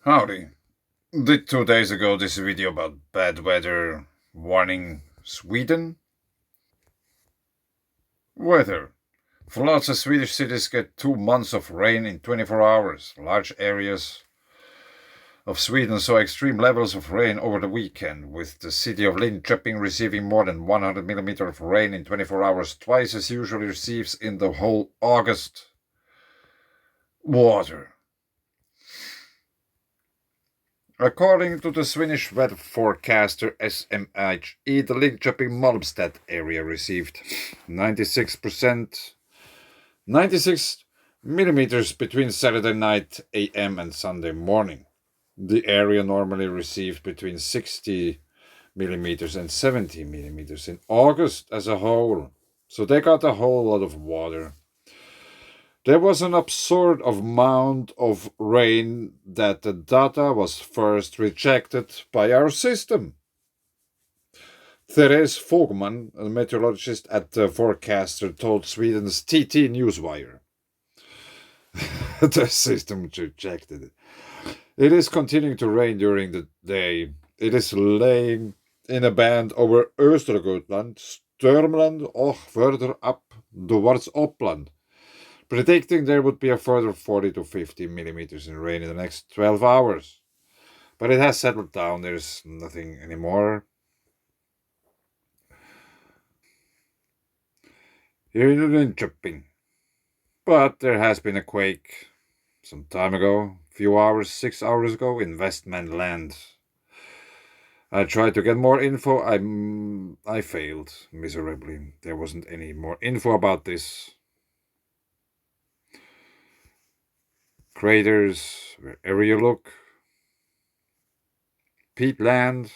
Howdy. Did 2 days ago this video about bad weather warning Sweden? Weather. Floods of Swedish cities get 2 months of rain in 24 hours. Large areas of Sweden saw extreme levels of rain over the weekend, with the city of Linköping receiving more than 100 millimeters of rain in 24 hours, twice as usually receives in the whole August. Water. According to the Swedish weather forecaster SMHI, the Linköping-Malmstad area received 96 millimeters between Saturday night AM and Sunday morning. The area normally received between 60 millimeters and 70 millimeters in August as a whole. So they got a whole lot of water. There was an absurd amount of rain that the data was first rejected by our system. Therese Fogman, a meteorologist at the forecaster, told Sweden's TT Newswire. The system rejected it. It is continuing to rain during the day. It is laying in a band over Östergötland, Störmland, or further up towards Uppland, predicting there would be a further 40 to 50 millimeters in rain in the next 12 hours. But it has settled down, there's nothing anymore. Here in Linköping. But there has been a quake some time ago, few hours, 6 hours ago, in Westman Land. I tried to get more info, I failed miserably. There wasn't any more info about this. Craters, wherever you look. Peatland.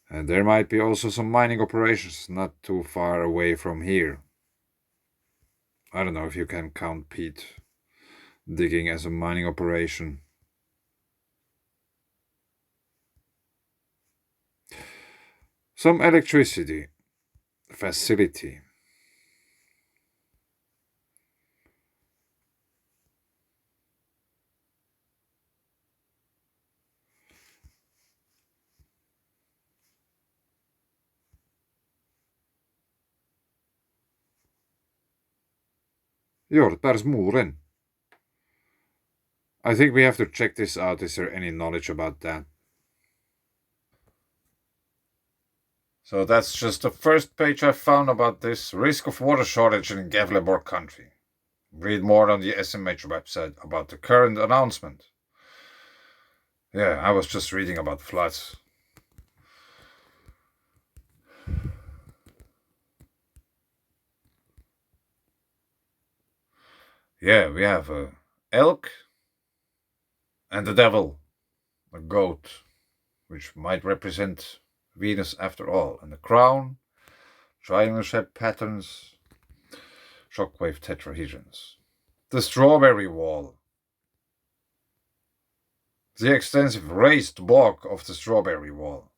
And there might be also some mining operations not too far away from here. I don't know if you can count peat digging as a mining operation. Some electricity facility. Jordbärsmuren. I think we have to check this out. Is there any knowledge about that? So that's just the first page I found about this risk of water shortage in Gävleborg country. Read more on the SMH website about the current announcement. Yeah, I was just reading about floods. Yeah, we have a elk and the devil, a goat, which might represent Venus after all, and the crown, triangle-shaped patterns, shockwave tetrahedrons. The strawberry wall, the extensive raised bog of the strawberry wall.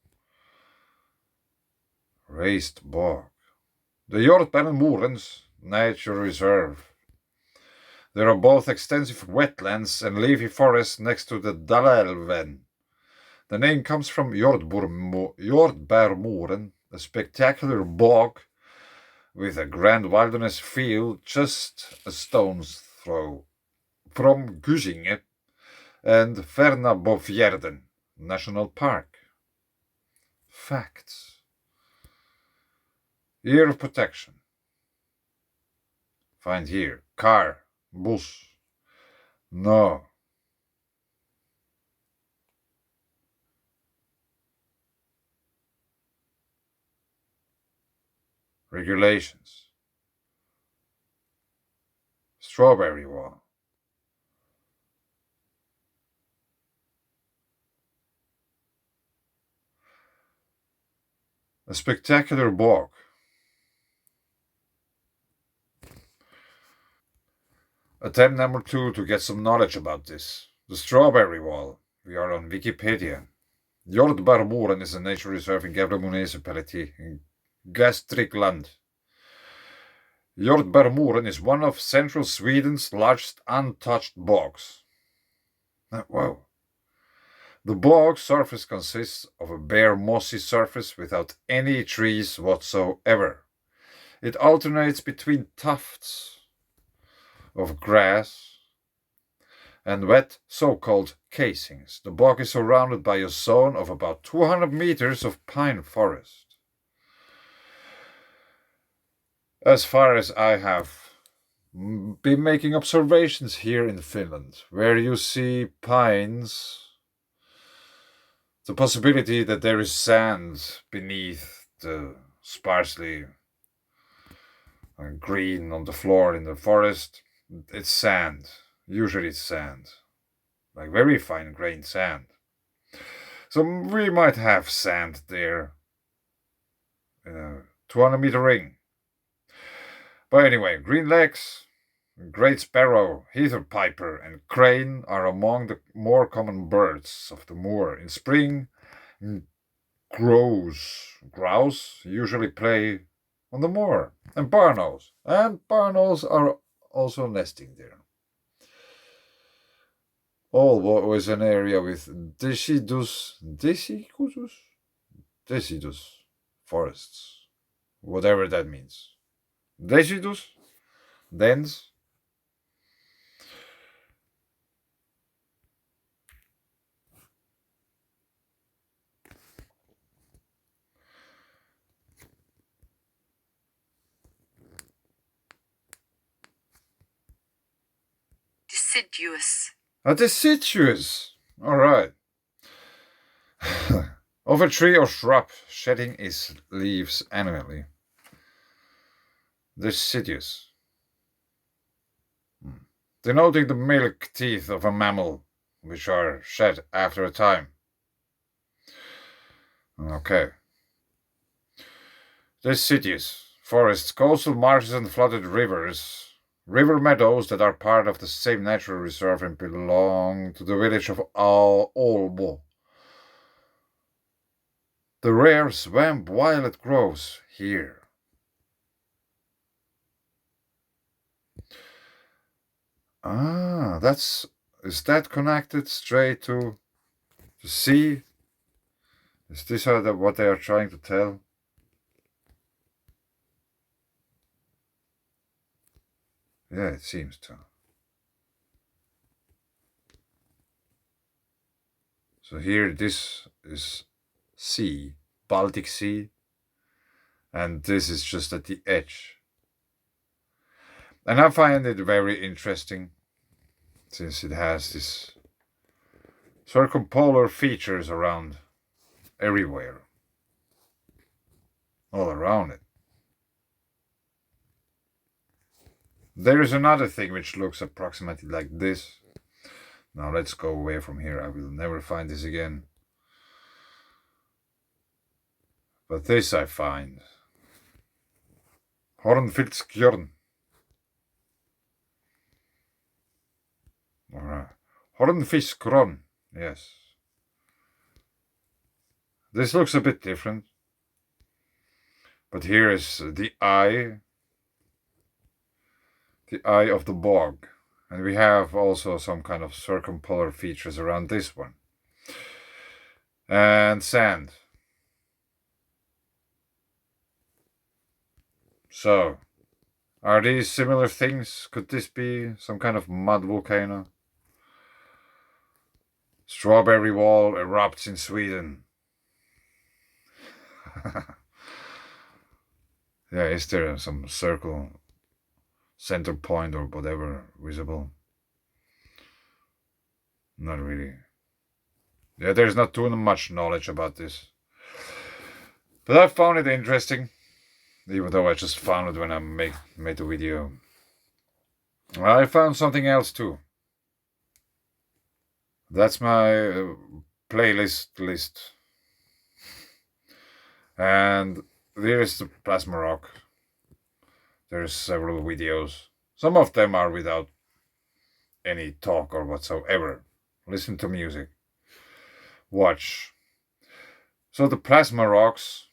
Raised bog. The Jordbärenmorens Nature Reserve. There are both extensive wetlands and leafy forests next to the Dalälven. The name comes from Jordbärmoren, a spectacular bog with a grand wilderness feel just a stone's throw from Gysinge and Fernabofjärden National Park. Facts. Year of protection. Find here. Car. Bus. No. Regulations. Strawberry wall. A spectacular bog. Attempt number 2 to get some knowledge about this. The strawberry wall. We are on Wikipedia. Jordbärmoren is a nature reserve in Gävle municipality in Gästrikland. Jordbärmoren is one of central Sweden's largest untouched bogs. Wow. The bog's surface consists of a bare mossy surface without any trees whatsoever. It alternates between tufts of grass and wet so-called casings. The bog is surrounded by a zone of about 200 meters of pine forest. As far as I have been making observations here in Finland, where you see pines, the possibility that there is sand beneath the sparsely green on the floor in the forest, it's sand. Usually it's sand. Like very fine grained sand. So we might have sand there in a 200-meter ring. But anyway, green legs, great sparrow, heather piper, and crane are among the more common birds of the moor. In spring, grouse usually play on the moor, and barn owls are also nesting there. All was an area with deciduous forests, whatever that means. Deciduous, dense. Deciduous. Deciduous. All right. Of a tree or shrub shedding its leaves annually. Deciduous. Denoting the milk teeth of a mammal, which are shed after a time. Okay. Deciduous. Forests, coastal marshes, and flooded rivers. River meadows that are part of the same natural reserve and belong to the village of Olbo. The rare swamp violet grows here. Is that connected straight to the sea? Is this what they are trying to tell? Yeah, it seems to. So here, this is sea, Baltic Sea, and this is just at the edge. And I find it very interesting, since it has these circumpolar features around everywhere, all around it. There is another thing which looks approximately like this. Now let's go away from here. I will never find this again. But this I find. Hornfilskjörn. Alright. Hornfiskron. Yes. This looks a bit different. But here is the eye. The eye of the bog. And we have also some kind of circumpolar features around this one. And sand. So, are these similar things? Could this be some kind of mud volcano? Strawberry wall erupts in Sweden. Yeah, is there some circle, center point or whatever visible? Not really. Yeah, there's not too much knowledge about this. But I found it interesting, even though I just found it when I made the video. I found something else too. That's my playlist list. And there's the plasma rock. There's several videos. Some of them are without any talk or whatsoever. Listen to music. Watch. So the plasma rocks.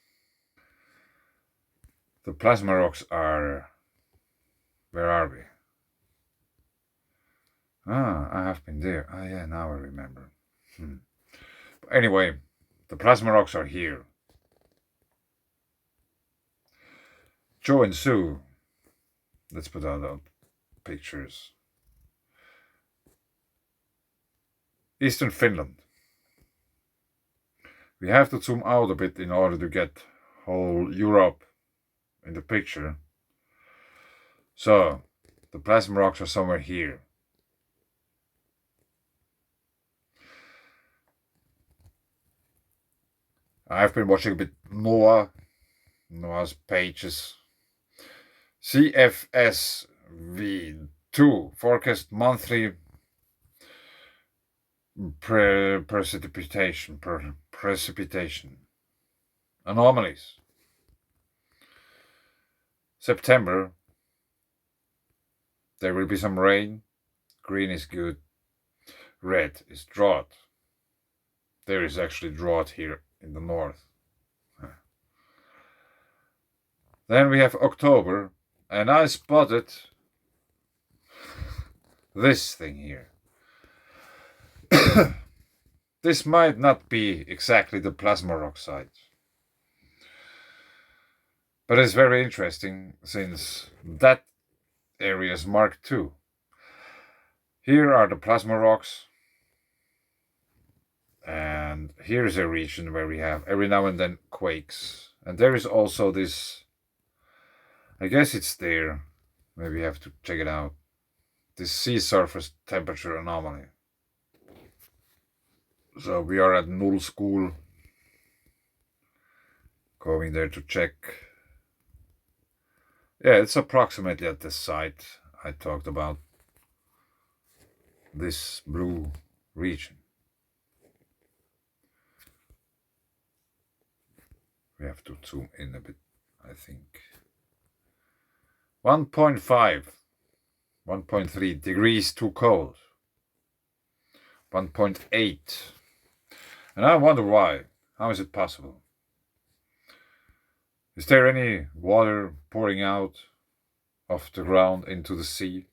The plasma rocks are. Where are we? Ah, I have been there. Ah, yeah, now I remember. Hmm. Anyway, the plasma rocks are here. Joe and Sue. Let's put out the pictures. Eastern Finland. We have to zoom out a bit in order to get whole Europe in the picture. So, the plasma rocks are somewhere here. I've been watching a bit Noah's pages. CFSV2 forecast monthly precipitation anomalies. September, there will be some rain. Green is good. Red is drought. There is actually drought here in the north. Then we have October, and I spotted this thing here. This might not be exactly the plasma rock site, but it's very interesting since that area is marked too. Here are the plasma rocks, and here's a region where we have every now and then quakes. And there is also this, I guess it's there, maybe we have to check it out, this sea surface temperature anomaly. So we are at Null School, going there to check. Yeah, it's approximately at the site I talked about, this blue region. We have to zoom in a bit, I think. 1.5, 1.3 degrees too cold. 1.8. And I wonder why. How is it possible? Is there any water pouring out of the ground into the sea?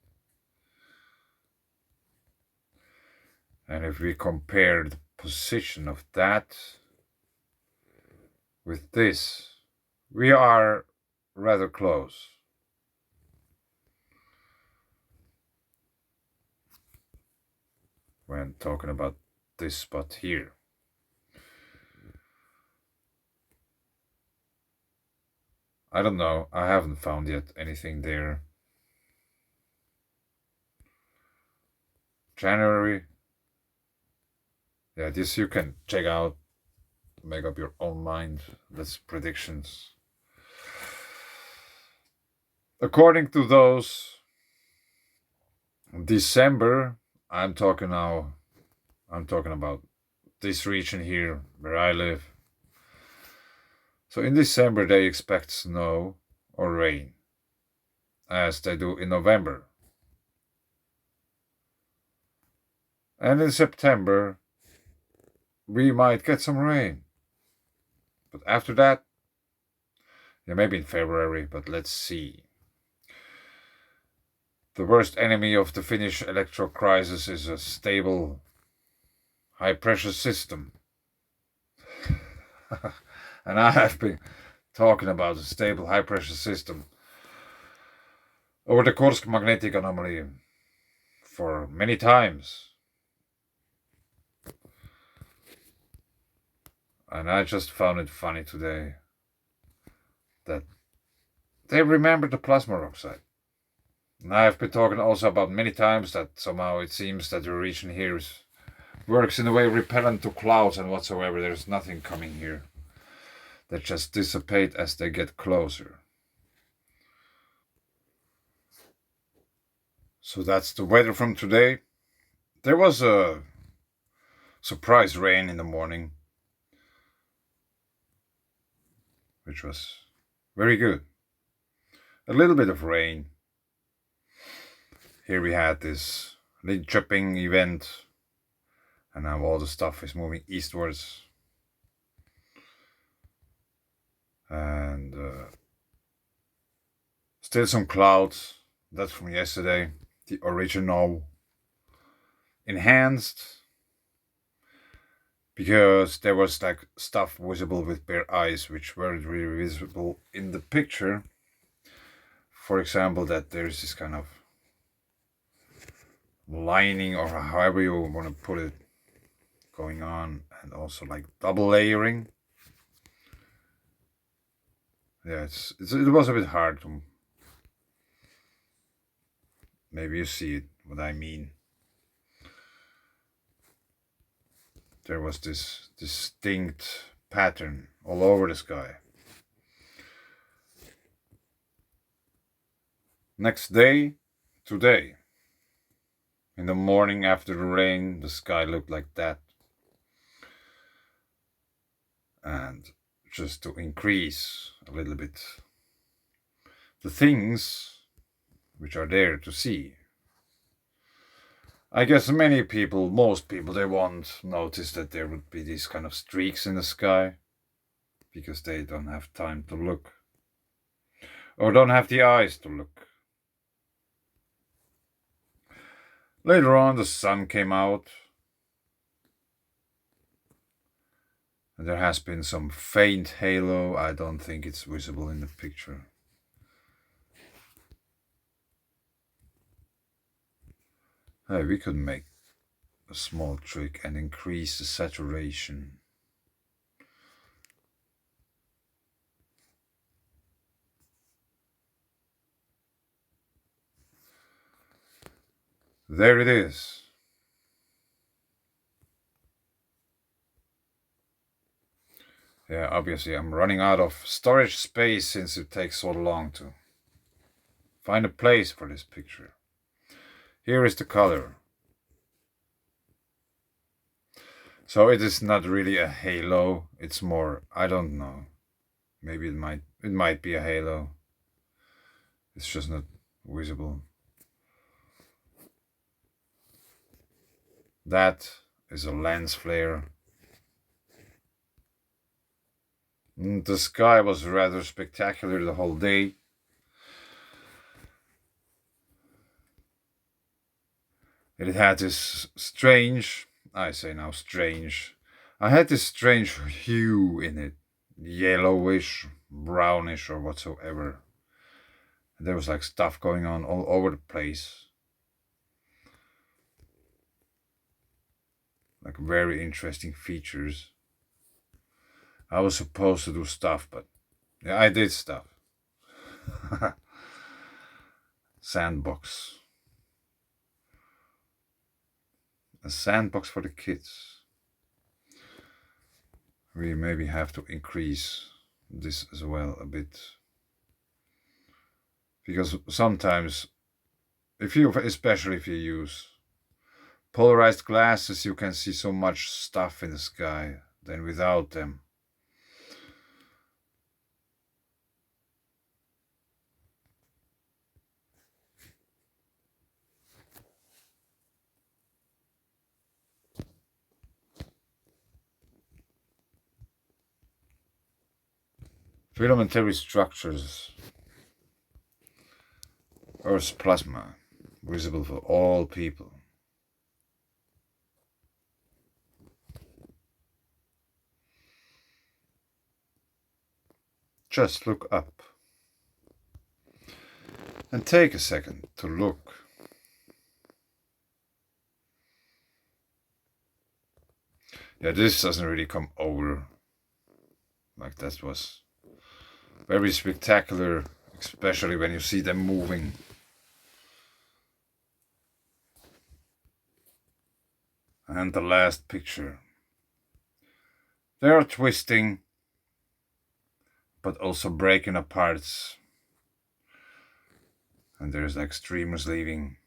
And if we compare the position of that with this, we are rather close. When talking about this spot here. I don't know, I haven't found yet anything there. January. Yeah, this you can check out, make up your own mind. That's predictions. According to those, December, I'm talking about this region here where I live. So in December they expect snow or rain, as they do in November. And in September we might get some rain. But after that, yeah, maybe in February, but let's see. The worst enemy of the Finnish electoral crisis is a stable, high pressure system. And I have been talking about a stable, high pressure system over the Kursk magnetic anomaly for many times. And I just found it funny today that they remember the plasma rock site. And I have been talking also about many times that somehow it seems that the region here works in a way repellent to clouds and whatsoever. There's nothing coming here. They just dissipate as they get closer. So that's the weather from today. There was a surprise rain in the morning, which was very good. A little bit of rain. Here we had this Lidköping event, and now all the stuff is moving eastwards. And still some clouds. That's from yesterday, the original. enhanced because there was like stuff visible with bare eyes which weren't really visible in the picture. For example, that there's this kind of lining, or however you want to put it, going on, and also like double layering. Yeah, it was a bit hard to, maybe you see it what I mean. There was this distinct pattern all over the sky. Next day, today, in the morning after the rain, the sky looked like that. And just to increase a little bit the things which are there to see. I guess most people, they won't notice that there would be these kind of streaks in the sky because they don't have time to look or don't have the eyes to look. Later on, the sun came out and there has been some faint halo. I don't think it's visible in the picture. Hey, we could make a small trick and increase the saturation. There it is. Yeah, obviously I'm running out of storage space since it takes so long to find a place for this picture. Here is the color. So it is not really a halo, it's more, I don't know. Maybe it might be a halo. It's just not visible. That is a lens flare. The sky was rather spectacular the whole day. It had this strange, I say now strange, I had this strange hue in it, yellowish, brownish, or whatsoever. There was like stuff going on all over the place. Like very interesting features. I was supposed to do stuff, but yeah, I did stuff. Sandbox. A sandbox for the kids. We maybe have to increase this as well a bit. Because sometimes, especially if you use polarized glasses, you can see so much stuff in the sky than without them. Filamentary structures. Earth's plasma, visible for all people. Just look up. And take a second to look. Yeah, this doesn't really come over. Like that was very spectacular, especially when you see them moving. And the last picture. They are twisting, but also breaking apart. And there's like streamers leaving.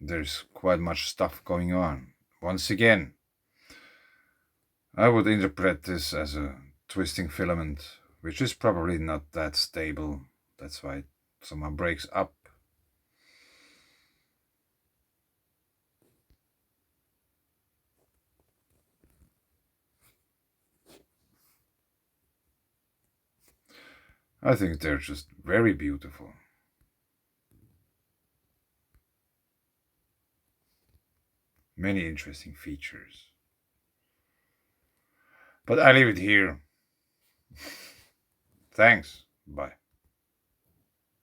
There's quite much stuff going on. Once again, I would interpret this as a twisting filament, which is probably not that stable. That's why it somehow breaks up. I think they're just very beautiful. Many interesting features. But I leave it here. Thanks. Bye.